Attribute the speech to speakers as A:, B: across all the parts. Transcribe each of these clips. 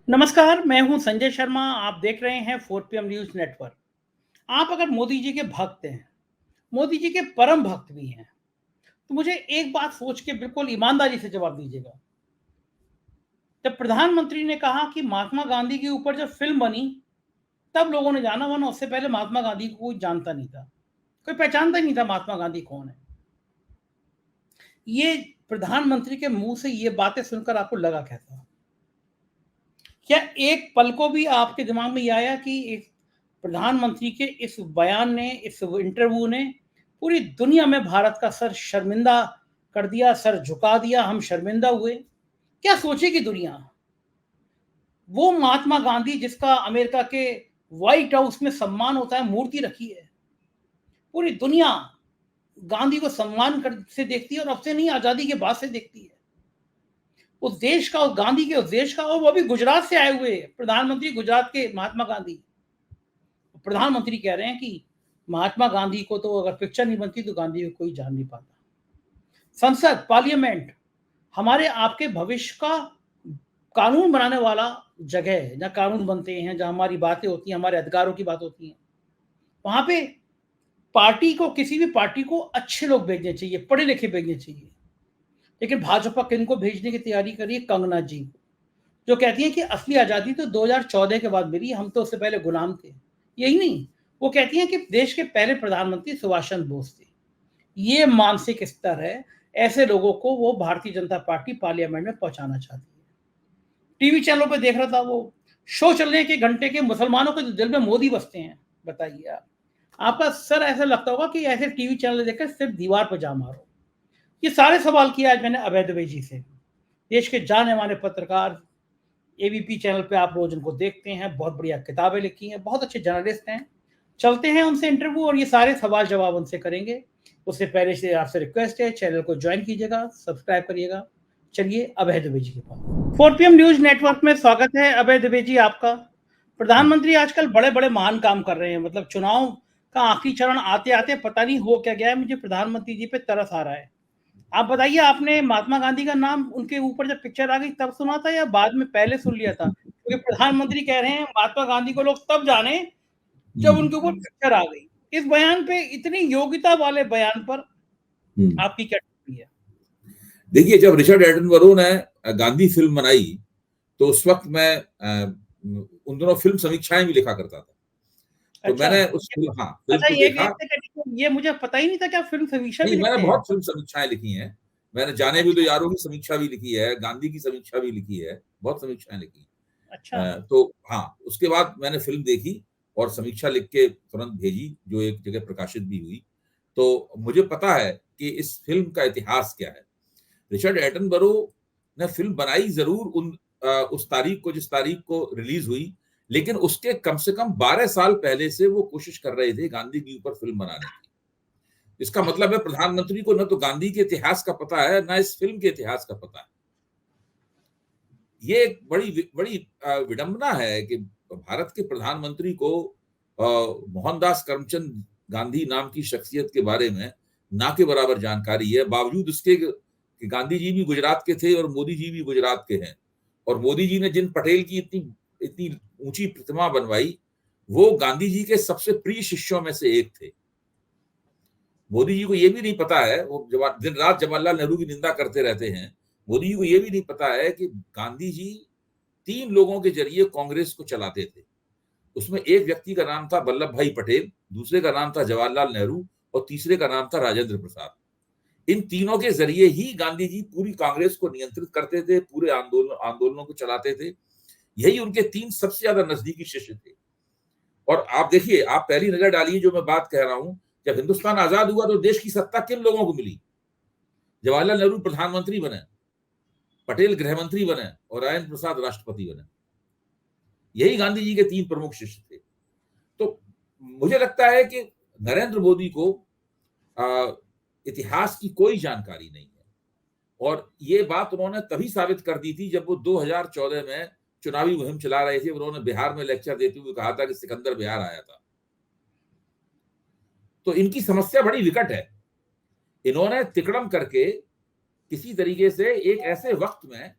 A: नमस्कार, मैं हूं संजय शर्मा। आप देख रहे हैं 4 PM न्यूज़ नेटवर्क। आप अगर मोदी जी के भक्त हैं, मोदी जी के परम भक्त भी हैं, तो मुझे एक बात सोच के बिल्कुल ईमानदारी से जवाब दीजिएगा। जब प्रधानमंत्री ने कहा कि महात्मा गांधी के ऊपर जब फ़िल्म बनी, तब लोगों ने जाना, वरना उससे पहले महात्मा गांधी को कोई जानता नहीं था। कोई पहचानता ही नहीं था महात्मा गांधी कौन है। ये प्रधानमंत्री के मुँह से ये बातें सुनकर आपको लगा कैसा? क्या एक पल को भी आपके दिमाग में ये आया कि एक प्रधानमंत्री के इस बयान ने, इस इंटरव्यू ने पूरी दुनिया में भारत का सर शर्मिंदा कर दिया, सर झुका दिया, हम शर्मिंदा हुए? क्या सोचेगी दुनिया? वो महात्मा गांधी जिसका अमेरिका के व्हाइट हाउस में सम्मान होता है, मूर्ति रखी है। पूरी दुनिया गांधी को सम्मान कर से देखती है, और अब से नहीं, आज़ादी के बाद से देखती है। उस देश का, उस गांधी के उस देश का, और वो भी गुजरात से आए हुए प्रधानमंत्री, गुजरात के महात्मा गांधी। प्रधानमंत्री कह रहे हैं कि महात्मा गांधी को तो अगर पिक्चर नहीं बनती तो गांधी को कोई जान नहीं पाता। संसद, पार्लियामेंट हमारे आपके भविष्य का कानून बनाने वाला जगह है, जहाँ कानून बनते हैं, जहाँ हमारी बातें होती हैं, हमारे अधिकारों की बात होती है। वहां पे पार्टी को, किसी भी पार्टी को अच्छे लोग भेजने चाहिए, पढ़े लिखे भेजने चाहिए। लेकिन भाजपा किनको भेजने की तैयारी कर रही है? कंगना जी, जो कहती हैं कि असली आज़ादी तो 2014 के बाद मिली, हम तो उससे पहले गुलाम थे। यही नहीं, वो कहती हैं कि देश के पहले प्रधानमंत्री सुभाष चंद्र बोस थे। ये मानसिक स्तर है, ऐसे लोगों को वो भारतीय जनता पार्टी पार्लियामेंट में पहुंचाना चाहती है। टीवी चैनलों पे देख रहा था, वो शो चलने के घंटे के मुसलमानों के दिल में मोदी बसते हैं। बताइए आप, आपका सर ऐसा लगता होगा कि ऐसे टीवी चैनल देखकर सिर्फ दीवार पर जा मारो। ये सारे सवाल किए आज मैंने अभय दुबे जी से, देश के जाने माने पत्रकार। एबीपी चैनल पे आप रोज उनको देखते हैं, बहुत बढ़िया किताबें लिखी हैं, बहुत अच्छे जर्नलिस्ट हैं। चलते हैं उनसे इंटरव्यू, और ये सारे सवाल जवाब उनसे करेंगे। उससे पहले से आपसे रिक्वेस्ट है, चैनल को ज्वाइन कीजिएगा, सब्सक्राइब करिएगा। चलिए अभय दुबे जी के पास। 4 PM न्यूज नेटवर्क में स्वागत है अभय दुबे जी आपका। प्रधानमंत्री आजकल बड़े बड़े महान काम कर रहे हैं, मतलब चुनाव का आखिरी चरण आते आते पता नहीं हो क्या गया है, मुझे प्रधानमंत्री जी पे तरस आ रहा है। आप बताइए, आपने महात्मा गांधी का नाम उनके ऊपर जब पिक्चर आ गई तब सुना था, या बाद में पहले सुन लिया था? क्योंकि प्रधानमंत्री कह रहे हैं महात्मा गांधी को लोग तब जाने जब उनके ऊपर पिक्चर आ गई। इस बयान पे, इतनी योग्यता वाले बयान पर आपकी क्या टिप्पणी है?
B: देखिए, जब रिचर्ड एटनबरो ने गांधी फिल्म बनाई तो उस वक्त मैं उन दोनों फिल्म समीक्षाएं भी लिखा करता था। तो
A: अच्छा,
B: मैंने उस फिल्म
A: अच्छा,
B: को
A: ये
B: देखा।
A: एक सेकंड, ये मुझे पता ही नहीं था कि आप फिल्म समीक्षा भी
B: नहीं, मैंने
A: लिखते हैं।
B: बहुत फिल्म समीक्षाएं लिखी हैं। मैंने जाने भी दो
A: अच्छा,
B: यारों की समीक्षा भी लिखी है, गांधी की समीक्षा भी लिखी है, बहुत समीक्षाएं लिखी।
A: अच्छा।
B: तो उसके बाद मैंने फिल्म देखी और समीक्षा लिख के तुरंत भेजी, जो एक जगह प्रकाशित भी हुई। तो मुझे पता है कि इस फिल्म का इतिहास क्या है। रिचर्ड एटनबरो ने फिल्म बनाई जरूर उस तारीख को, जिस तारीख को रिलीज हुई, लेकिन उसके कम से कम 12 साल पहले से वो कोशिश कर रहे थे गांधी के ऊपर फिल्म बनाने की। इसका मतलब है प्रधानमंत्री को न तो गांधी के इतिहास का पता है, न इस फिल्म के इतिहास का पता है। ये एक बड़ी बड़ी विडंबना है कि भारत के प्रधानमंत्री को मोहनदास करमचंद गांधी नाम की शख्सियत के बारे में ना के बराबर जानकारी है, बावजूद उसके कि गांधी जी भी गुजरात के थे और मोदी जी भी गुजरात के हैं। और मोदी जी ने जिन पटेल की इतनी इतनी ऊंची प्रतिमा बनवाई, वो गांधी जी के सबसे प्रिय शिष्यों में से एक थे। मोदी जी को ये भी नहीं पता है, वो दिन रात जवाहरलाल नेहरू की निंदा करते रहते हैं। मोदी जी को ये भी नहीं पता है कि गांधी जी 3 लोगों के जरिए कांग्रेस को चलाते थे। उसमें एक व्यक्ति का नाम था वल्लभ भाई पटेल, दूसरे का नाम था जवाहरलाल नेहरू और तीसरे का नाम था राजेंद्र प्रसाद। इन तीनों के जरिए ही गांधी जी पूरी कांग्रेस को नियंत्रित करते थे, पूरे आंदोलनों को चलाते थे। यही उनके 3 सबसे ज्यादा नजदीकी शिष्य थे। और आप देखिए, आप पहली नजर डालिए जो मैं बात कह रहा हूं, जब हिंदुस्तान आजाद हुआ तो देश की सत्ता किन लोगों को मिली? जवाहरलाल नेहरू प्रधानमंत्री बने, पटेल गृहमंत्री बने और राजेंद्र प्रसाद राष्ट्रपति बने। यही गांधी जी के 3 प्रमुख शिष्य थे। तो मुझे लगता है कि नरेंद्र मोदी को इतिहास की कोई जानकारी नहीं है। और ये बात उन्होंने तभी साबित कर दी थी जब वो 2014 में चुनावी मुहिम चला रहे थे। उन्होंने बिहार में लेक्चर देते हुए कहा था कि सिकंदर बिहार आया था। तो इनकी समस्या बड़ी विकट है। इन्होंने तिकड़म करके किसी तरीके से एक ऐसे वक्त में,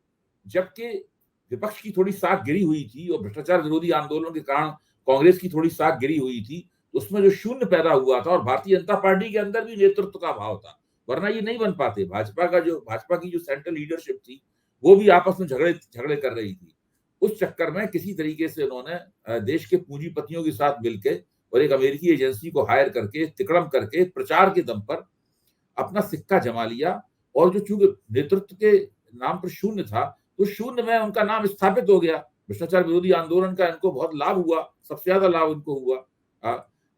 B: जबकि विपक्ष की थोड़ी साख गिरी हुई थी और भ्रष्टाचार विरोधी आंदोलन के कारण कांग्रेस की थोड़ी साख गिरी हुई थी, तो उसमें जो शून्य पैदा हुआ था और भारतीय जनता पार्टी के अंदर भी नेतृत्व का अभाव था, वरना ये नहीं बन पाते। भाजपा की जो सेंट्रल लीडरशिप थी, वो भी आपस में झगड़े कर रही थी। उस चक्कर में किसी तरीके से उन्होंने देश के पूंजीपतियों के साथ मिलकर और एक अमेरिकी एजेंसी को हायर करके, तिकड़म करके, प्रचार के दम पर अपना सिक्का जमा लिया, और जो चूंकि नेतृत्व के नाम पर शून्य था, तो शून्य में उनका नाम स्थापित हो गया। भ्रष्टाचार विरोधी आंदोलन का इनको बहुत लाभ हुआ, सबसे ज्यादा लाभ इनको हुआ।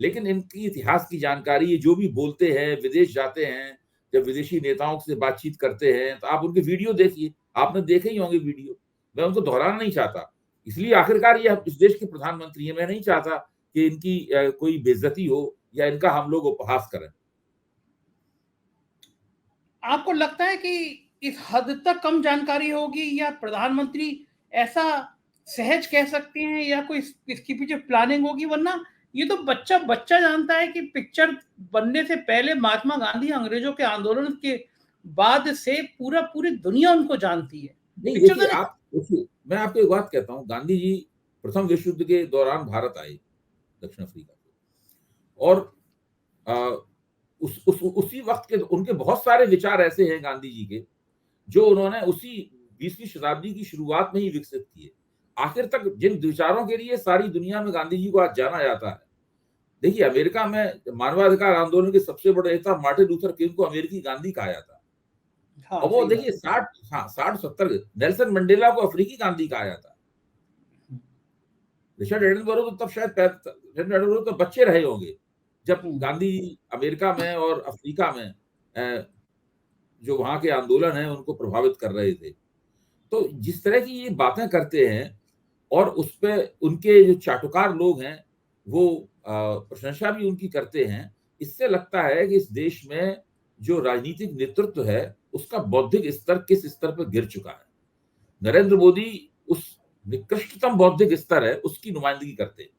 B: लेकिन इनकी इतिहास की जानकारी, ये जो भी बोलते हैं, विदेश जाते हैं, जब विदेशी नेताओं से बातचीत करते हैं, तो आप उनके वीडियो देखिए, आपने देखे ही होंगे वीडियो, मैं उनको दोहराना नहीं चाहता, इसलिए आखिरकार ये इस देश के प्रधानमंत्री हैं, मैं नहीं चाहता कि इनकी कोई बेइज्जती हो या इनका हम लोग उपहास करें।
A: आपको लगता है कि इस हद तक कम जानकारी होगी, या प्रधानमंत्री ऐसा सहज कह सकते हैं, या कोई इसके पीछे प्लानिंग होगी? वरना ये तो बच्चा बच्चा जानता है कि पिक्चर बनने से पहले महात्मा गांधी अंग्रेजों के आंदोलन के बाद से पूरी दुनिया उनको जानती है।
B: नहीं,
A: पिक्चर
B: देखिए,
A: तो
B: आप देखिए, मैं आपको एक बात कहता हूँ, गांधी जी प्रथम विश्व युद्ध के दौरान भारत आए, दक्षिण अफ्रीका से, और आ, उसी वक्त के उनके बहुत सारे विचार ऐसे हैं गांधी जी के, जो उन्होंने उसी 20वीं शताब्दी की शुरुआत में ही विकसित किए। आखिर तक जिन विचारों के लिए सारी दुनिया में गांधी जी को आज जाना जाता है, देखिए, अमेरिका में मानवाधिकार आंदोलन के सबसे बड़े नेता मार्टिन लूथर किंग को अमेरिकी गांधी कहा जाता है।
A: हाँ,
B: और वो
A: सही बात
B: देखिए 60-70 नेल्सन मंडेला को अफ्रीकी गांधी कहा जाता है। रिचर्ड एटनबरो तो तब शायद रिचर्ड एटनबरो तो बच्चे रहे होंगे जब गांधी अमेरिका में और अफ्रीका में जो वहां के आंदोलन है उनको प्रभावित कर रहे थे। तो जिस तरह की ये बातें करते हैं और उस पे उनके जो चाटुकार लोग हैं वो प्रशंसा भी उनकी करते हैं, इससे लगता है कि इस देश में जो राजनीतिक नेतृत्व है उसका बौद्धिक स्तर किस स्तर पर गिर चुका है। नरेंद्र मोदी उस निकृष्टतम बौद्धिक स्तर है उसकी नुमाइंदगी करते हैं।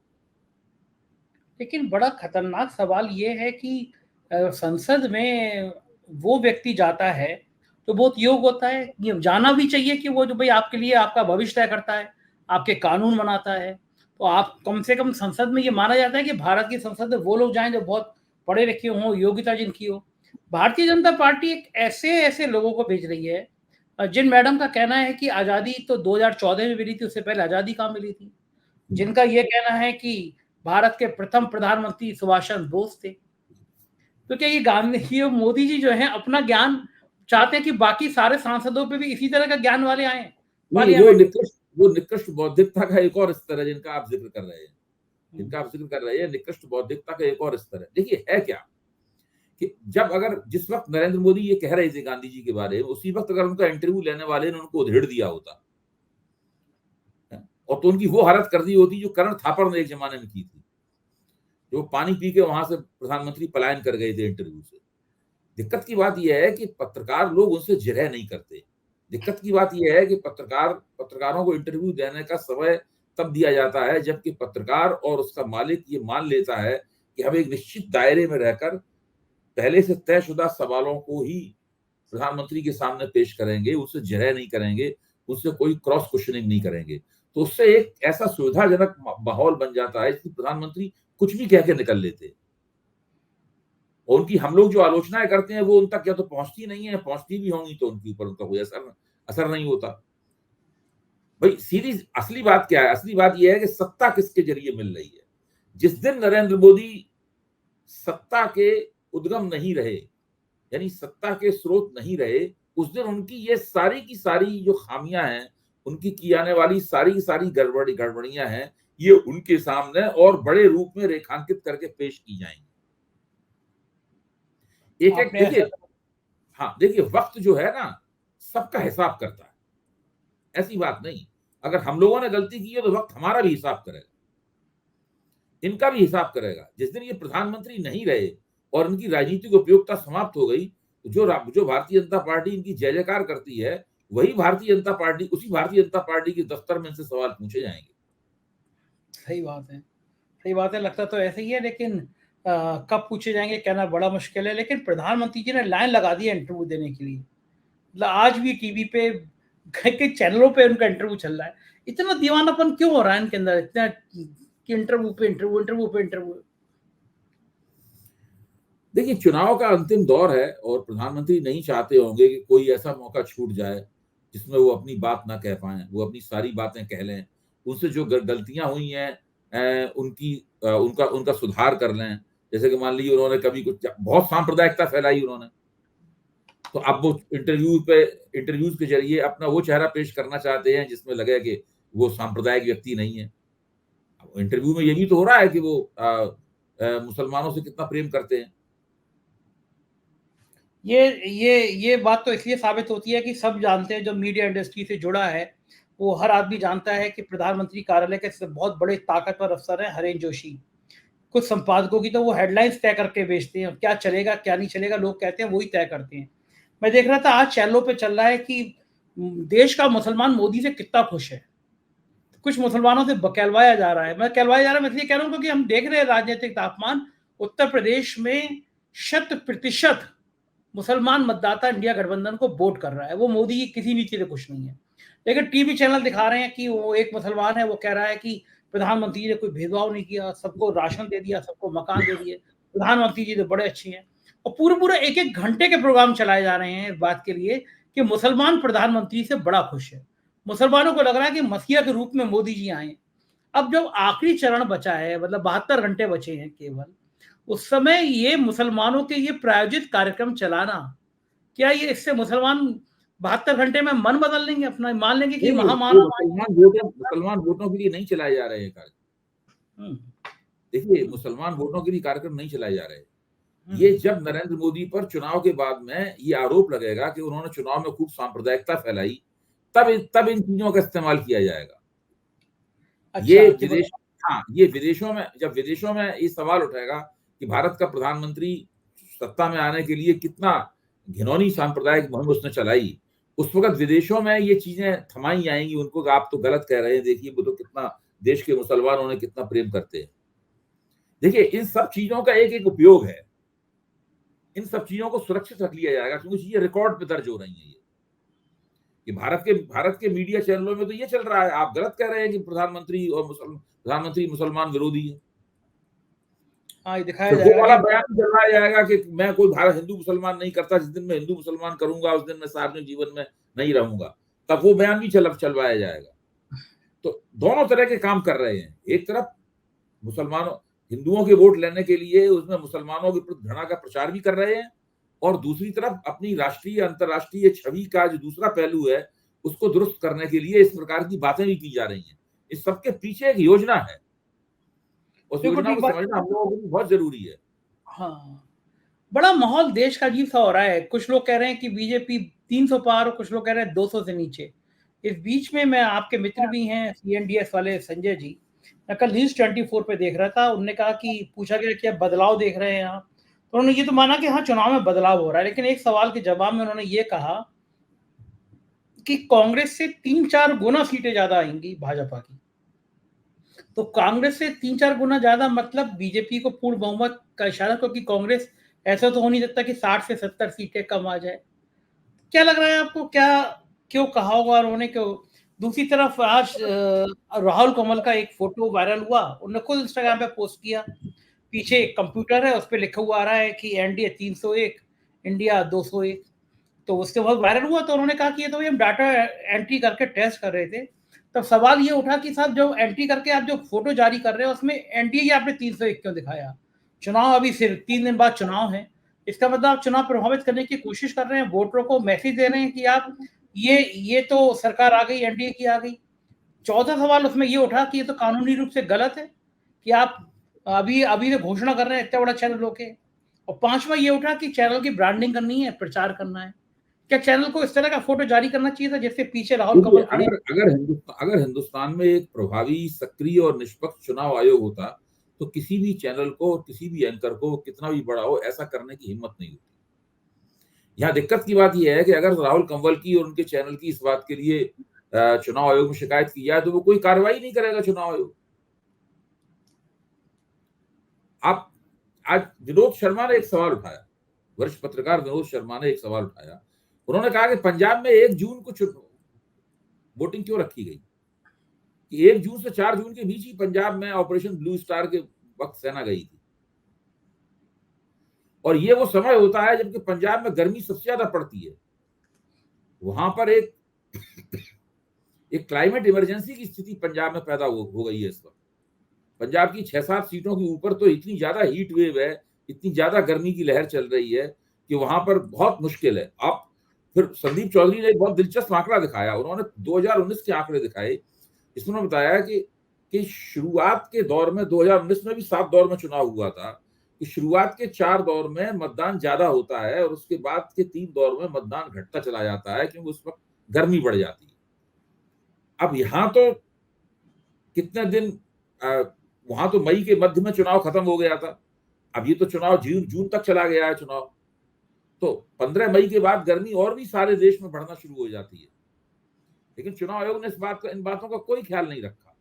A: लेकिन बड़ा खतरनाक सवाल ये है कि संसद में वो व्यक्ति जाता है तो बहुत योग्य होता है, ये जाना भी चाहिए कि वो जो भाई आपके लिए आपका भविष्य तय करता है, आपके कानून बनाता है, तो आप कम से कम संसद में ये माना जाता है कि भारत की संसद में वो लोग जाएं जो बहुत पढ़े लिखे हों, योग्यता जिनकी हो। भारतीय जनता पार्टी एक ऐसे लोगों को भेज रही है जिन मैडम का कहना है कि आज़ादी तो 2014 में मिली थी, उससे पहले आज़ादी कहाँ मिली थी। जिनका ये कहना है कि भारत के प्रथम प्रधानमंत्री सुभाष चंद्र बोस थे। तो क्या ये गांधी ये मोदी जी जो है अपना ज्ञान चाहते हैं कि बाकी सारे सांसदों पे भी इसी तरह का ज्ञान वाले आए
B: नहीं, वो निकृष्ट बौद्धिकता का एक और स्तर है जिनका आप जिक्र कर रहे हैं। निकृष्ट बौद्धिकता का एक और स्तर है। देखिए, है क्या कि जब अगर जिस वक्त नरेंद्र मोदी ये कह रहे थे गांधी जी के बारे में, उसी वक्त अगर उनका इंटरव्यू लेने वाले ने उनको उधेड़ दिया होता और तो उनकी वो हालत कर दी होती जो करण थापड़ ने एक जमाने में की थी, जो पानी पी के वहां से प्रधानमंत्री पलायन कर गए थे इंटरव्यू से। दिक्कत की बात यह है कि पत्रकार लोग उनसे जिरह नहीं करते। दिक्कत की बात यह है कि पत्रकारों को इंटरव्यू देने का समय तब दिया जाता है जबकि पत्रकार और उसका मालिक ये मान लेता है कि हम एक निश्चित दायरे में रहकर पहले से तयशुदा सवालों को ही प्रधानमंत्री के सामने पेश करेंगे, उससे जिरह नहीं करेंगे, उससे कोई क्रॉस क्वेश्चनिंग नहीं करेंगे। तो उससे एक ऐसा सुविधाजनक माहौल बन जाता है कि प्रधानमंत्री कुछ भी कह के निकल लेते हैं और उनकी हम लोग जो आलोचनाएं करते हैं वो उन तक या तो पहुंचती नहीं है, पहुंचती भी होंगी तो उनके ऊपर उनका कोई असर नहीं होता। भाई सीधी असली बात क्या है? असली बात यह है कि सत्ता किसके जरिए मिल रही है। जिस दिन नरेंद्र मोदी सत्ता के उद्गम नहीं रहे, यानी सत्ता के स्रोत नहीं रहे, उस दिन उनकी ये सारी की सारी जो खामियां हैं, उनकी की आने वाली सारी की सारी गड़बड़ियां हैं, ये उनके सामने और बड़े रूप में रेखांकित करके पेश की जाएंगी। एक एक देखिए, हाँ देखिए, वक्त जो है ना सबका हिसाब करता है, ऐसी बात नहीं। अगर हम लोगों ने गलती की है तो वक्त हमारा भी हिसाब करेगा, इनका भी हिसाब करेगा। जिस दिन ये प्रधानमंत्री नहीं रहे और इनकी राजनीतिक उपयोगिता समाप्त हो गई, तो जो भारतीय जनता पार्टी इनकी जय जयकार करती है, वही भारतीय जनता पार्टी, उसी भारतीय जनता पार्टी के दफ्तर में इनसे सवाल पूछे जाएंगे।
A: सही बात है, लगता तो ऐसे ही है, लेकिन कब पूछे जाएंगे कहना बड़ा मुश्किल है। लेकिन प्रधानमंत्री जी ने लाइन लगा दी है इंटरव्यू देने के लिए। मतलब आज भी टीवी पे कई चैनलों पे उनका इंटरव्यू चल रहा है। इतना दीवानापन क्यों हो रहा है इनके अंदर, इतना कि इंटरव्यू पे इंटरव्यू, इंटरव्यू पे इंटरव्यू।
B: देखिए, चुनाव का अंतिम दौर है और प्रधानमंत्री नहीं चाहते होंगे कि कोई ऐसा मौका छूट जाए जिसमें वो अपनी बात ना कह पाएं, वो अपनी सारी बातें कह लें, उनसे जो गलतियां हुई हैं उनका उनका सुधार कर लें। जैसे कि मान लीजिए उन्होंने कभी कुछ बहुत सांप्रदायिकता फैलाई उन्होंने, तो अब वो इंटरव्यूज के जरिए अपना वो चेहरा पेश करना चाहते हैं जिसमें लगे कि वो सांप्रदायिक व्यक्ति नहीं है। इंटरव्यू में ये भी तो हो रहा है कि वो मुसलमानों से कितना प्रेम करते हैं।
A: ये बात तो इसलिए साबित होती है कि सब जानते हैं, जो मीडिया इंडस्ट्री से जुड़ा है, वो हर आदमी जानता है कि प्रधानमंत्री कार्यालय के बहुत बड़े ताकतवर अफसर हैं हरेन जोशी। कुछ संपादकों की तो वो हेडलाइंस तय करके बेचते हैं, क्या चलेगा क्या नहीं चलेगा लोग कहते हैं वही तय करते हैं। मैं देख रहा था आज चैनलों पे चल रहा है कि देश का मुसलमान मोदी से कितना खुश है। कुछ मुसलमानों से बहलवाया जा रहा है। मैं कहलवाया जा रहा है, मैं इसलिए कह रहा हूँ क्योंकि हम देख रहे हैं राजनीतिक तापमान उत्तर प्रदेश में 100% मुसलमान मतदाता इंडिया गठबंधन को वोट कर रहा है। वो मोदी की किसी नीति से खुश नहीं है। लेकिन टीवी चैनल दिखा रहे हैं कि वो एक मुसलमान है, वो कह रहा है कि प्रधानमंत्री ने कोई भेदभाव नहीं किया, सबको राशन दे दिया, सबको मकान दे दिए, प्रधानमंत्री जी तो बड़े अच्छे हैं। और पूरे पूरे एक एक घंटे के प्रोग्राम चलाए जा रहे हैं इस बात के लिए कि मुसलमान प्रधानमंत्री से बड़ा खुश है। मुसलमानों को लग रहा है कि मसीहा के रूप में मोदी जी आए। अब जब आखिरी चरण बचा है, मतलब 72 घंटे बचे हैं केवल, उस समय ये मुसलमानों के ये प्रायोजित कार्यक्रम चलाना, क्या ये इससे मुसलमान 72 घंटे में मन बदल लेंगे अपना, मान लेंगे कि
B: नहीं, ये
A: महामानव आए हैं?
B: मुसलमान वोटों के लिए नहीं चलाए जा रहे हैं
A: हम्म,
B: देखिए, मुसलमान वोटों के लिए कार्यक्रम नहीं चलाए जा रहे। ये
A: हम्म,
B: जब नरेंद्र मोदी पर चुनाव के बाद में ये आरोप लगेगा कि उन्होंने चुनाव में खूब सांप्रदायिकता फैलाई, तब इन चीजों का इस्तेमाल किया जाएगा। ये
A: अच्छा कि
B: विदेश हाँ, ये विदेशों में जब विदेशों में ये सवाल उठेगा कि भारत का प्रधानमंत्री सत्ता में आने के लिए कितना घिनौनी सांप्रदायिक मुहिम उसने चलाई, उस वक़्त विदेशों में ये चीज़ें थमाई आएँगी उनको कि आप तो गलत कह रहे हैं, देखिए वो तो कितना देश के मुसलमान उन्हें कितना प्रेम करते हैं। देखिए, इन सब चीज़ों का एक-एक उपयोग है। इन सब चीज़ों को सुरक्षित रख लिया जाएगा क्योंकि ये रिकॉर्ड पे दर्ज हो रही हैं ये। कि भारत के मीडिया चैनलों में तो ये चल रहा है, आप गलत कह रहे हैं कि प्रधानमंत्री मुसलमान विरोधी है।
A: हाँ, ये दिखाया
B: फिर वो
A: जाएगा
B: वाला
A: कि
B: बयान भी चलवाया जाएगा कि मैं कोई भारत हिंदू मुसलमान नहीं करता, जिस दिन मैं हिंदू मुसलमान करूँगा, उस दिन मैं सार्वजनिक जीवन में नहीं रहूँगा। तब वो बयान भी चलवाया जाएगा। तो दोनों तरह के काम कर रहे हैं। एक तरफ मुसलमानों हिंदुओं के वोट लेने के लिए उसमें मुसलमानों के प्रति घृणा का प्रचार भी कर रहे हैं और दूसरी तरफ अपनी राष्ट्रीय, अंतर्राष्ट्रीय छवि का जो दूसरा पहलू है, उसको दुरुस्त करने के लिए इस प्रकार की बातें भी की जा रही हैं। इस सबके पीछे एक योजना है। उस
A: बिल्कुल
B: योजना
A: ठीक
B: को
A: बात।
B: समझना हम लोगों के लिए बहुत ज़रूरी है।
A: हाँ, बड़ा माहौल देश का अजीब सा हो रहा है। कुछ लोग कह रहे हैं कि बीजेपी 300 पार और कुछ लोग कह रहे हैं 200 से नीचे। इस बीच में मैं, आपके मित्र भी हैं सीएनडीएस वाले संजय जी, मैं कल न्यूज़ 24 पे देख रहा था। उन्होंने कहा कि पूछा गया क्या बदलाव देख रहे हैं आप? तो उन्होंने ये तो माना कि हाँ, चुनाव में बदलाव हो रहा है, लेकिन एक सवाल के जवाब में उन्होंने ये कहा कि कांग्रेस से 3-4 गुना सीटें ज़्यादा आएँगी भाजपा की। तो कांग्रेस से 3-4 गुना ज़्यादा मतलब बीजेपी को पूर्ण बहुमत का इशारा, क्योंकि कांग्रेस ऐसा तो हो नहीं सकता कि 60 से 70 सीटें कम आ जाए। क्या लग रहा है आपको, क्या क्यों कहा होगा उन्होंने, क्यों? दूसरी तरफ आज राहुल कमल का एक फोटो वायरल हुआ, उन्होंने खुद इंस्टाग्राम पे पोस्ट किया। पीछे एक कंप्यूटर है, उस पे लिखा हुआ आ रहा है कि एनडीए 301, इंडिया 201। तो उसके बाद वायरल हुआ, तो उन्होंने कहा कि ये तो हम डाटा एंट्री करके टेस्ट कर रहे थे। तब सवाल ये उठा कि साहब जो एंट्री करके आप जो फोटो जारी कर रहे हो उसमें एनडीए ही आपने 301 क्यों दिखाया? चुनाव अभी सिर्फ 3 दिन बाद चुनाव है। इसका मतलब आप चुनाव प्रभावित करने की कोशिश कर रहे हैं, वोटरों को मैसेज दे रहे हैं कि आप ये तो सरकार आ गई, एनडीए की आ गई। चौथा सवाल उसमें ये उठा कि ये तो कानूनी रूप से गलत है कि आप अभी अभी तो घोषणा कर रहे हैं इतना बड़ा चैनल होके। और पांचवा ये उठा कि चैनल की ब्रांडिंग करनी है, प्रचार करना है। क्या चैनल को इस तरह का फोटो जारी करना चाहिए था जिससे पीछे राहुल
B: देखिए,
A: कमल खड़े?
B: अगर हिंदुस्तान में एक प्रभावी, सक्रिय और निष्पक्ष चुनाव आयोग होता, तो किसी भी चैनल को और किसी भी एंकर को कितना भी बड़ा हो, ऐसा करने की हिम्मत नहीं होती। यहाँ दिक्कत की बात यह है कि अगर राहुल कंवल की और उनके चैनल की इस बात के लिए चुनाव आयोग में शिकायत की जाए, तो वो कोई कार्रवाई नहीं करेगा चुनाव आयोग। आप आज विनोद शर्मा ने एक सवाल उठाया, वरिष्ठ पत्रकार विनोद शर्मा ने एक सवाल उठाया। उन्होंने कहा कि पंजाब में 1 जून को वोटिंग क्यों रखी गई कि 1 जून से 4 जून के बीच ही पंजाब में ऑपरेशन ब्लू स्टार के वक्त सेना गई थी, और ये वो समय होता है जबकि पंजाब में गर्मी सबसे ज्यादा पड़ती है। वहां पर एक क्लाइमेट इमरजेंसी की स्थिति पंजाब में पैदा हो गई है इस वक्त। पंजाब की 6-7 सीटों के ऊपर तो इतनी ज्यादा हीट वेव है, इतनी ज्यादा गर्मी की लहर चल रही है कि वहां पर बहुत मुश्किल है। आप फिर संदीप चौधरी ने एक बहुत दिलचस्प आंकड़ा दिखाया, उन्होंने 2019 के आंकड़े दिखाए। इसमें बताया कि शुरुआत के दौर में 2019 में भी 7 दौर में चुनाव हुआ था कि शुरुआत के 4 दौर में मतदान ज्यादा होता है और उसके बाद के 3 दौर में मतदान घटता चला जाता है क्योंकि उस वक्त गर्मी बढ़ जाती है। अब यहाँ तो कितने दिन वहां तो मई के मध्य में चुनाव खत्म हो गया था, अब ये तो चुनाव जून तक चला गया है चुनाव, तो 15 मई के बाद गर्मी और भी सारे देश में बढ़ना शुरू हो जाती है। लेकिन चुनाव आयोग ने इन बातों का कोई ख्याल नहीं रखा।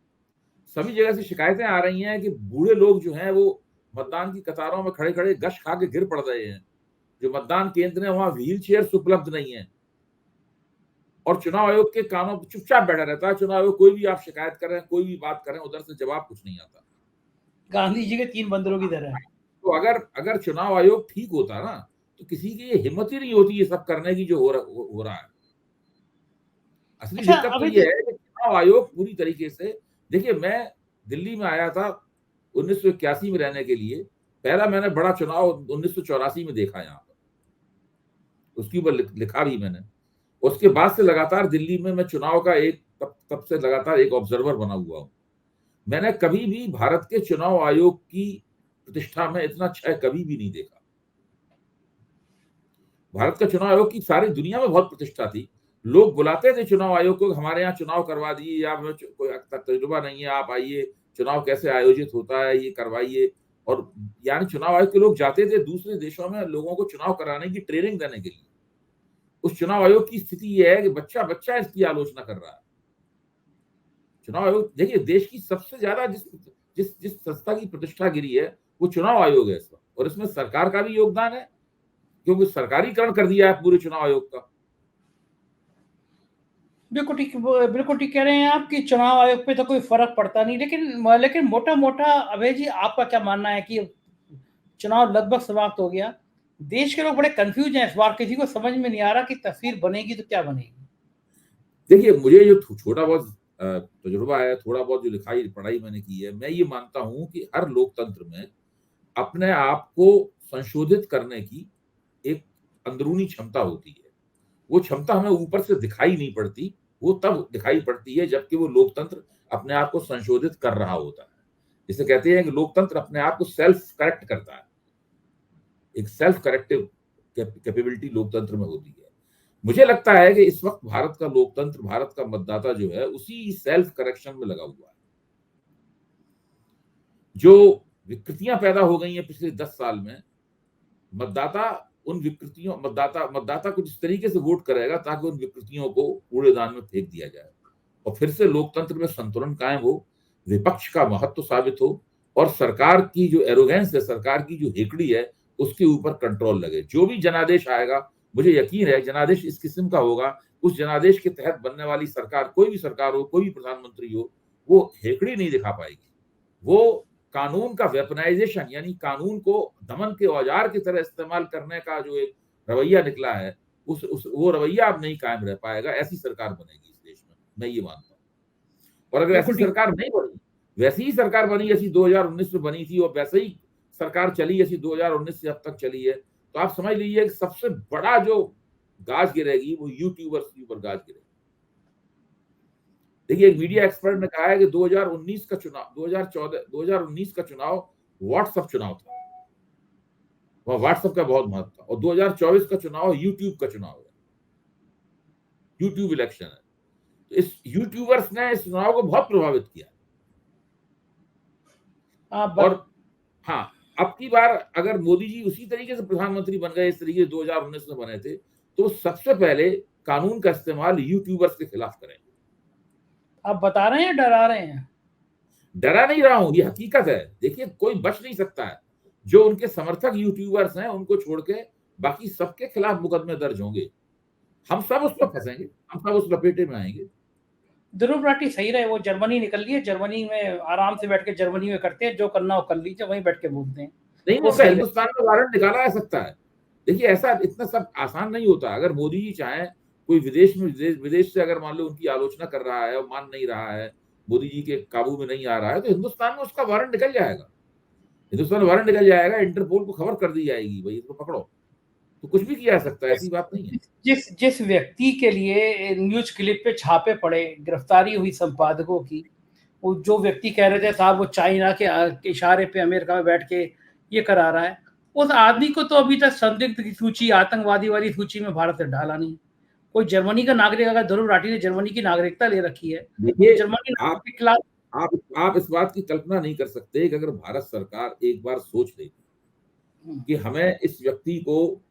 B: सभी जगह से शिकायतें आ रही हैं कि बूढ़े लोग जो हैं वो मतदान की कतारों में खड़े खड़े गश खा के गिर पड़ रहे हैं। जो मतदान केंद्र है वहां व्हील चेयर उपलब्ध नहीं है और चुनाव आयोग के कानों पर चुपचाप बैठा रहता है। चुनाव आयोग कोई भी आप शिकायत कर रहे हैं, कोई भी बात कर रहे हैं, उधर से जवाब कुछ नहीं आता।
A: गांधी जी के 3 बंदरों की तरह।
B: तो अगर चुनाव आयोग ठीक होता ना तो किसी की ये हिम्मत ही नहीं होती ये सब करने की जो हो रहा है। असली दिक्कत तो ये है कि चुनाव आयोग पूरी तरीके से, देखिए मैं दिल्ली में आया था 1981 में रहने के लिए, पहला मैंने बड़ा चुनाव 1984 में देखा यहाँ पर, उसके ऊपर लिखा भी मैंने। उसके बाद से लगातार दिल्ली में मैं चुनाव का तब से लगातार एक ऑब्जर्वर बना हुआ हूं। मैंने कभी भी भारत के चुनाव आयोग की प्रतिष्ठा में इतना क्षय कभी भी नहीं देखा। भारत का चुनाव आयोग की सारी दुनिया में बहुत प्रतिष्ठा थी। लोग बुलाते थे चुनाव आयोग को, हमारे यहाँ चुनाव करवा दिए, या हमें कोई तजुर्बा नहीं है, आप आइए, चुनाव कैसे आयोजित होता है ये करवाइए। और यानी चुनाव आयोग के लोग जाते थे दूसरे देशों में लोगों को चुनाव कराने की ट्रेनिंग देने के लिए। उस चुनाव आयोग की स्थिति यह है कि बच्चा बच्चा इसकी आलोचना कर रहा है। चुनाव आयोग देखिए, देश की सबसे ज्यादा जिस संस्था की प्रतिष्ठा गिरी है वो चुनाव आयोग है इस वक्त, और इसमें सरकार का भी योगदान है क्योंकि सरकारीकरण कर दिया है पूरे चुनाव आयोग का।
A: बिल्कुल ठीक कह रहे हैं आप कि चुनाव आयोग पे तो कोई फर्क पड़ता नहीं, लेकिन मोटा मोटा अभय जी आपका क्या मानना है कि चुनाव लगभग समाप्त हो गया, देश के लोग बड़े कंफ्यूज हैं इस बार, किसी को समझ में नहीं आ रहा कि तस्वीर बनेगी तो क्या बनेगी।
B: देखिए, मुझे जो छोटा बहुत तजुर्बा है, थोड़ा बहुत जो लिखाई पढ़ाई मैंने की है, मैं ये मानता हूं कि हर लोकतंत्र में अपने आप को संशोधित करने की एक अंदरूनी क्षमता होती है। वो क्षमता हमें ऊपर से दिखाई नहीं पड़ती, वो तब दिखाई पड़ती है जबकि वो लोकतंत्र अपने आप को संशोधित कर रहा होता है। जिसे कहते हैं कि लोकतंत्र अपने आप को सेल्फ करेक्ट करता है, एक सेल्फ करेक्टिव कैपेबिलिटी लोकतंत्र में होती है। मुझे लगता है कि इस वक्त भारत का लोकतंत्र, भारत का मतदाता जो है उसी सेल्फ करेक्शन में लगा हुआ है। जो विकृतियां पैदा हो गई हैं पिछले 10 साल में, मतदाता कुछ इस तरीके से वोट करेगा ताकि उन विकृतियों को कूड़ेदान में फेंक दिया जाए और फिर से लोकतंत्र में संतुलन कायम हो, विपक्ष का महत्व साबित हो और सरकार की जो एरोगेंस है, सरकार की जो हेकड़ी है, उसके ऊपर कंट्रोल लगे। जो भी जनादेश आएगा, मुझे यकीन है जनादेश इस किस्म का होगा, उस जनादेश के तहत बनने वाली सरकार, कोई भी सरकार हो, कोई भी प्रधानमंत्री हो, वो हेकड़ी नहीं दिखा पाएगी। वो कानून का वेपनाइजेशन, यानी कानून को दमन के औजार की तरह इस्तेमाल करने का जो एक रवैया निकला है, वो रवैया अब नहीं कायम रह पाएगा। ऐसी सरकार बनेगी इस देश में, मैं ये मानता हूँ। और अगर ऐसी सरकार नहीं बनी, वैसी ही सरकार बनी जैसी 2019 में बनी थी और वैसे ही सरकार चली जैसी 2019 से अब तक चली है, तो आप समझ लीजिए कि सबसे बड़ा जो गाज गिरेगी वो यूट्यूबर्स के ऊपर गाज गिरेगी। देखिए, एक मीडिया एक्सपर्ट ने कहा है कि 2019 का चुनाव व्हाट्सएप चुनाव था, वह व्हाट्सएप का बहुत महत्व था, और 2024 का चुनाव यूट्यूब का चुनाव है, यूट्यूब इलेक्शन है। तो इस यूट्यूबर्स ने इस चुनाव को बहुत प्रभावित किया। और हाँ, अब की बार अगर मोदी जी उसी तरीके से प्रधानमंत्री बन गए, इस तरीके 2019 में बने थे, तो सबसे पहले कानून का इस्तेमाल यूट्यूबर्स के खिलाफ करेंगे।
A: आप बता रहे हैं, डरा रहे हैं?
B: डरा नहीं रहा हूं, ये हकीकत है। देखिए, कोई बच नहीं सकता है। जो उनके समर्थक यूट्यूबर्स हैं उनको छोड़ के बाकी सबके खिलाफ मुकदमे दर्ज होंगे। हम सब उस पर फंसेंगे, हम सब उस लपेटे में आएंगे।
A: ध्रुव राठी सही रहे, वो जर्मनी निकल लिए, जर्मनी में आराम से बैठ के जर्मनी में करते हैं, जो करना हो कर लीजिए, वहीं बैठ के बोलते हैं।
B: नहीं
A: वो
B: होता,
A: सही रहे।
B: हिंदुस्तान में वारंट निकाला जा सकता है। देखिए ऐसा इतना सब आसान नहीं होता। अगर मोदी जी चाहें, कोई विदेश से अगर मान लो उनकी आलोचना कर रहा है और मान नहीं रहा है, मोदी जी के काबू में नहीं आ रहा है, तो हिंदुस्तान में उसका वारंट निकल जाएगा। हिंदुस्तान में वारंट निकल जाएगा, इंटरपोल को खबर कर दी जाएगी, भाई इसको पकड़ो। तो कुछ भी किया जा सकता है, ऐसी बात नहीं है।
A: जिस जिस व्यक्ति के लिए न्यूज क्लिप पे छापे पड़े, गिरफ्तारी हुई संपादकों की, वो जो व्यक्ति कह रहे थे साहब वो चाइना के इशारे पे अमेरिका में बैठ के ये करा रहा है, उस आदमी को तो अभी तक संदिग्ध की सूची, आतंकवादी वाली सूची में भारत ने डाला नहीं। कोई जर्मनी का नागरिक, अगर ध्रुव राठी ने जर्मनी की नागरिकता ले रखी है,
B: देखिए
A: जर्मनी नागरिक
B: आप
A: के खिलाफ
B: आप इस बात की कल्पना नहीं कर सकते कि अगर भारत सरकार एक बार सोच ले कि हमें इस व्यक्ति को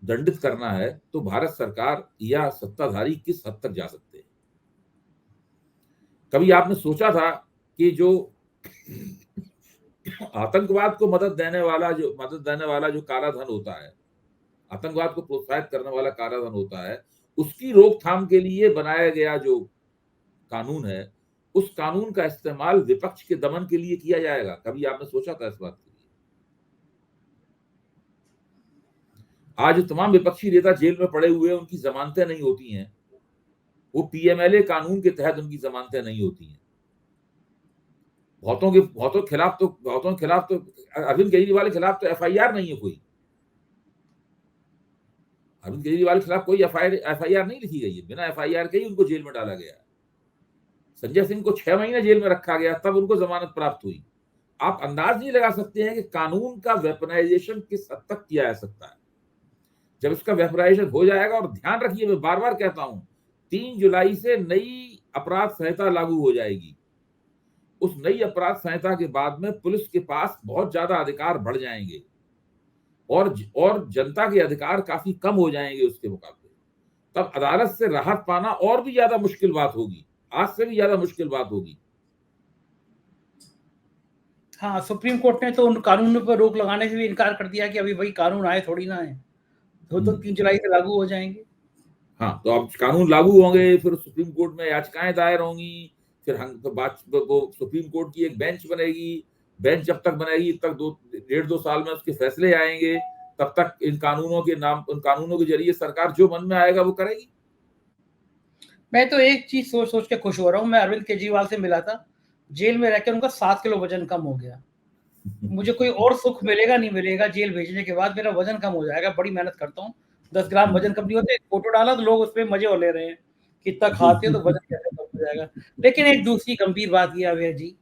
B: दंडित करना है, तो भारत सरकार या सत्ताधारी किस हद तक जा सकते हैं। कभी आपने सोचा था कि जो आतंकवाद को मदद देने वाला जो काला धन होता है, आतंकवाद को प्रोत्साहित करने वाला काला धन होता है, उसकी रोकथाम के लिए बनाया गया जो कानून है, उस कानून का इस्तेमाल विपक्ष के दमन के लिए किया जाएगा? कभी आपने सोचा था इस बात के लिए? आज तमाम विपक्षी नेता जेल में पड़े हुए, उनकी जमानतें नहीं होती हैं, वो पीएमएलए कानून के तहत उनकी जमानतें नहीं होती हैं। बहुतों के खिलाफ तो अरविंद केजरीवाल के खिलाफ तो एफआईआर नहीं है कोई। अरविंद केजरीवाल के खिलाफ कोई एफआईआर नहीं लिखी गई है, बिना एफआईआर के ही उनको जेल में डाला गया। संजय सिंह को 6 महीने जेल में रखा गया, तब उनको जमानत प्राप्त हुई। आप अंदाज नहीं लगा सकते हैं कि कानून का वेपनाइजेशन किस हद तक किया जा सकता है। जब इसका वेपनाइजेशन हो जाएगा, और ध्यान रखिए, मैं बार बार कहता हूं, 3 जुलाई से नई अपराध संहिता लागू हो जाएगी। उस नई अपराध संहिता के बाद में पुलिस के पास बहुत ज्यादा अधिकार बढ़ जाएंगे, और जनता के अधिकार काफी कम हो जाएंगे उसके मुकाबले। तब अदालत से राहत पाना और भी ज्यादा मुश्किल बात होगी, आज से भी ज्यादा मुश्किल बात होगी।
A: हाँ, सुप्रीम कोर्ट ने तो उन कानूनों पर रोक लगाने से भी इनकार कर दिया कि अभी भाई कानून आए थोड़ी ना है, तो 3 जुलाई से लागू हो जाएंगे।
B: हाँ, तो अब कानून लागू होंगे, फिर सुप्रीम कोर्ट में याचिकाएं दायर होंगी, फिर वो सुप्रीम कोर्ट की एक बेंच बनेगी। बेंच जब तक बनेगी तब तक 1.5-2 साल में उसके फैसले आएंगे। तब तक उन कानूनों के जरिए सरकार जो मन में आएगा वो करेगी।
A: मैं तो एक चीज सोच सोच के खुश हो रहा हूँ, मैं अरविंद केजरीवाल से मिला था, जेल में रहकर उनका 7 किलो वजन कम हो गया। मुझे कोई और सुख मिलेगा नहीं मिलेगा, जेल भेजने के बाद मेरा वजन कम हो जाएगा। बड़ी मेहनत करता हूँ, 10 ग्राम वजन कम नहीं होते। फोटो डाला तो लोग उसपे मजे हो ले रहे हैं कि इतना खाते हो तो वजन कैसे कम हो जाएगा। लेकिन एक दूसरी गंभीर बात ये अभय जी,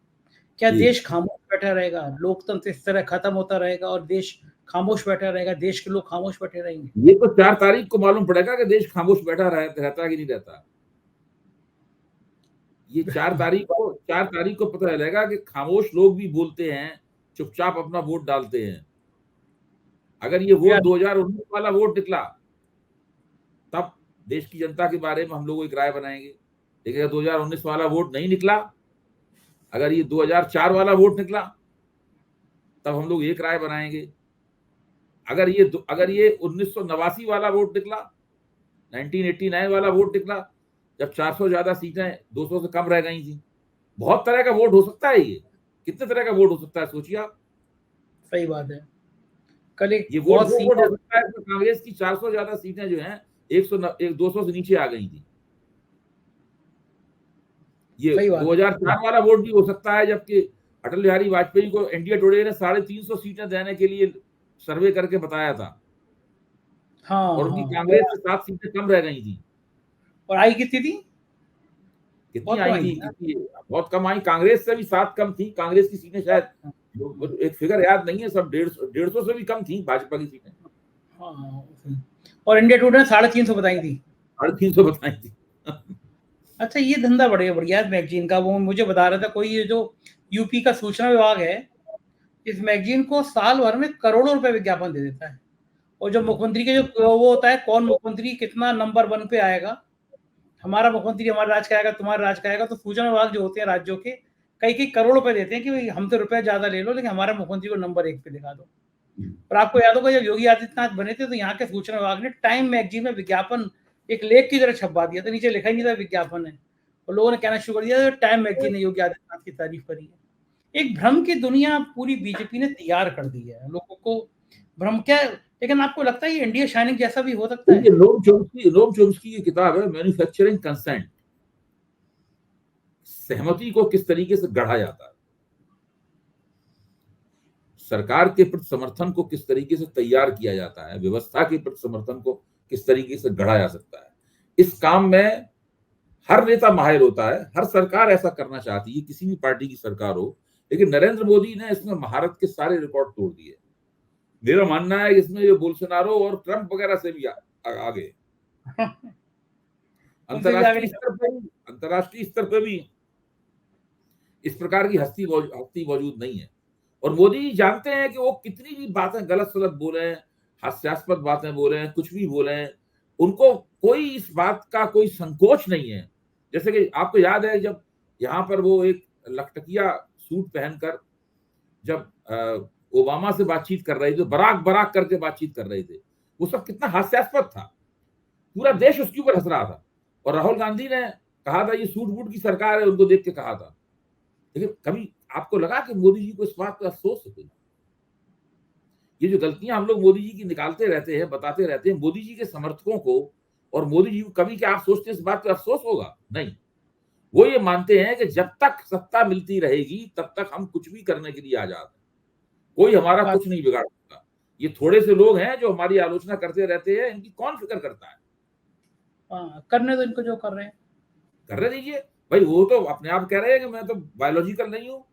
A: क्या देश खामोश बैठा रहेगा? लोकतंत्र इस तरह खत्म होता रहेगा और देश खामोश बैठा रहेगा? देश के लोग खामोश बैठे रहेंगे?
B: ये तो 4 तारीख को मालूम पड़ेगा कि देश खामोश बैठा रहता कि नहीं रहता। ये 4 तारीख को पता चलेगा कि खामोश लोग भी बोलते हैं, चुपचाप अपना वोट डालते हैं। अगर ये वोट 2019 वाला वोट निकला, तब देश की जनता के बारे में हम लोग एक राय बनाएंगे। लेकिन अगर 2019 वाला वोट नहीं निकला, अगर ये 2004 वाला वोट निकला, तब हम लोग एक राय बनाएंगे। अगर ये 1989 वाला वोट निकला, 1989 वाला वोट निकला, जब 400 ज्यादा सीटें 200 से कम रह गई थी। बहुत तरह का वोट हो सकता है। ये कितने तरह का वोट हो सकता है, सोचिए आप।
A: सही बात है। कल एक
B: ये वोट हो सकता है, तो कांग्रेस की 400 ज्यादा सीटें जो हैं 200 से नीचे आ गई थी। ये 2004 वाला वोट भी हो सकता है, जबकि अटल बिहारी वाजपेयी को इंडिया टुडे ने 350 सीटें देने के लिए सर्वे करके बताया था।
A: हाँ,
B: और उनकी कांग्रेस से 7 सीटें कम रह गई थी।
A: और आई कितनी थी?
B: कितनी आई थी? बहुत कम आई। कांग्रेस से भी 7 कम थी। कांग्रेस की सीटें शायद एक फिगर याद नहीं है, सब 150 से भी कम थी भाजपा की सीटें।
A: और इंडिया टुडे ने 350 बताई थी।
B: 350 बताई थी।
A: अच्छा, ये धंधा बड़े बढ़िया मैगजीन का। वो मुझे बता रहा था कोई, ये जो यूपी का सूचना विभाग है, इस मैगजीन को साल भर में करोड़ों रुपए विज्ञापन दे देता है। और जो मुख्यमंत्री के जो वो होता है, कौन मुख्यमंत्री कितना नंबर 1 पे आएगा, हमारा मुख्यमंत्री हमारे राज्य का आएगा, तुम्हारे राज्य का आएगा, तो सूचना विभाग जो होते हैं राज्यों के, कई करोड़ रुपए देते हैं कि भाई हमसे रुपए ज्यादा ले लो, लेकिन हमारे मुख्यमंत्री को नंबर 1 पे दिखा दो। और आपको याद होगा जब योगी आदित्यनाथ बने थे, तो यहाँ के सूचना विभाग ने टाइम मैगजीन में विज्ञापन एक लेख की तरह छपवा दिया था, नीचे लिखा ही नहीं था विज्ञापन है, और लोगों ने कहना शुरू कर दिया टाइम मैगजीन ने योगी आदित्यनाथ की तारीफ करी है। एक भ्रम की दुनिया पूरी बीजेपी ने तैयार कर दी है लोगों को, भ्रम क्या। लेकिन आपको लगता है ये इंडिया शाइनिंग जैसा भी हो सकता है?
B: नोम चोम्स्की की किताब है मैन्युफैक्चरिंग कंसेंट, सहमति को किस तरीके से गढ़ा जाता है, सरकार के प्रति समर्थन को किस तरीके से तैयार किया जाता है, व्यवस्था के प्रति समर्थन को किस तरीके से गढ़ा जा सकता है। इस काम में हर नेता माहिर होता है, हर सरकार ऐसा करना चाहती है, किसी भी पार्टी की सरकार हो, लेकिन नरेंद्र मोदी ने इसमें महारत के सारे रिकॉर्ड तोड़ दिए। मेरा मानना है इसमें ये बोल्सोनारो और ट्रंप वगैरह से भी आगे अंतरराष्ट्रीय स्तर पर भी इस प्रकार की हस्ती मौजूद नहीं है। और मोदी जी जानते हैं कि वो कितनी भी बातें गलत सलत बोले हैं, हास्यास्पद बातें बोले हैं, कुछ भी बोले हैं, उनको कोई इस बात का कोई संकोच नहीं है। जैसे कि आपको याद है जब यहाँ पर वो एक लखटकिया सूट पहनकर जब ओबामा से बातचीत कर रहे थे, बराक बराक करके बातचीत कर रहे थे, वो सब कितना हास्यास्पद था, पूरा देश उसके ऊपर हंस रहा था। और राहुल गांधी ने कहा था ये सूट बूट की सरकार है, उनको देख के कहा था। लेकिन कभी आपको लगा कि मोदी जी को इस बात का अफसोस है? ये जो गलतियां हम लोग मोदी जी की निकालते रहते हैं, बताते रहते हैं, मोदी जी के समर्थकों को और मोदी जी को कभी क्या आप सोचते हैं इस बात का अफसोस होगा? नहीं, वो ये मानते हैं कि जब तक सत्ता मिलती रहेगी तब तक हम कुछ भी करने के लिए आजाद हैं, कोई हमारा कुछ नहीं बिगाड़ सकता। ये थोड़े से लोग हैं जो हमारी आलोचना करते रहते हैं, इनकी कौन फिक्र करता है?
A: करने दो इनको जो कर रहे हैं,
B: करने दीजिए भाई। वो तो अपने आप कह रहे हैं कि मैं तो बायोलॉजिकल नहीं हूँ,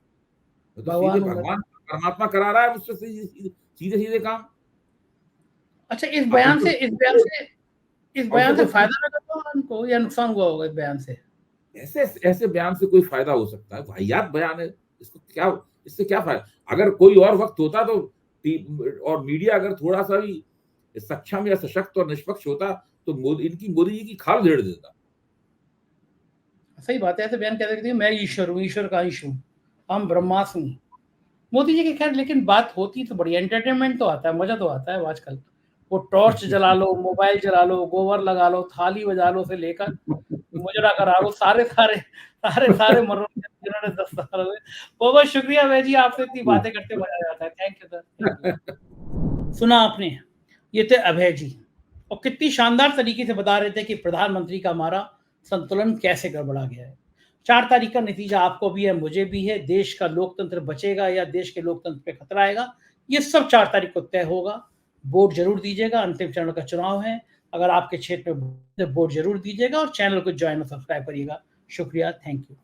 B: तो सीधे भगवान परमात्मा करा रहा है मुझसे सीधे सीधे काम।
A: अच्छा, इस बयान से फायदा लगा उनको या नुकसान हुआ होगा इस बयान से?
B: ऐसे बयान से कोई फायदा हो सकता है? वाहियात बयान है, इससे क्या फायदा? अगर कोई और वक्त होता तो और मीडिया अगर थोड़ा सा भी सक्षम या सशक्त और निष्पक्ष होता तो मोदी जी की खाल झेड़ देता।
A: सही बात है, ऐसे बयान कहते मैं ईश्वर हूँ, ईश्वर का अंश हूँ, हम ब्रह्मास्म हूँ मोदी जी की। खैर, लेकिन बात होती तो बड़ी एंटरटेनमेंट तो आता है, मजा तो आता है आजकल। वो टॉर्च जला लो, मोबाइल जला लो, गोबर लगा लो, थाली बजा लो से लेकर मुजरा करा लो, सारे मनोरंजन दस्तार हुए। बहुत शुक्रिया भाई जी, आपसे इतनी बातें करते मजा आता है। Thank you sir. सुना आपने, ये थे अभय जी, और कितनी शानदार तरीके से बता रहे थे कि प्रधानमंत्री का हमारा संतुलन कैसे गड़बड़ा गया है। 4 तारीख का नतीजा आपको भी है, मुझे भी है। देश का लोकतंत्र बचेगा या देश के लोकतंत्र पे खतरा आएगा, ये सब 4 तारीख को तय होगा। वोट जरूर दीजिएगा, अंतिम चरण का चुनाव है। अगर आपके क्षेत्र में वोट जरूर दीजिएगा और चैनल को ज्वाइन और सब्सक्राइब करिएगा। शुक्रिया, थैंक यू।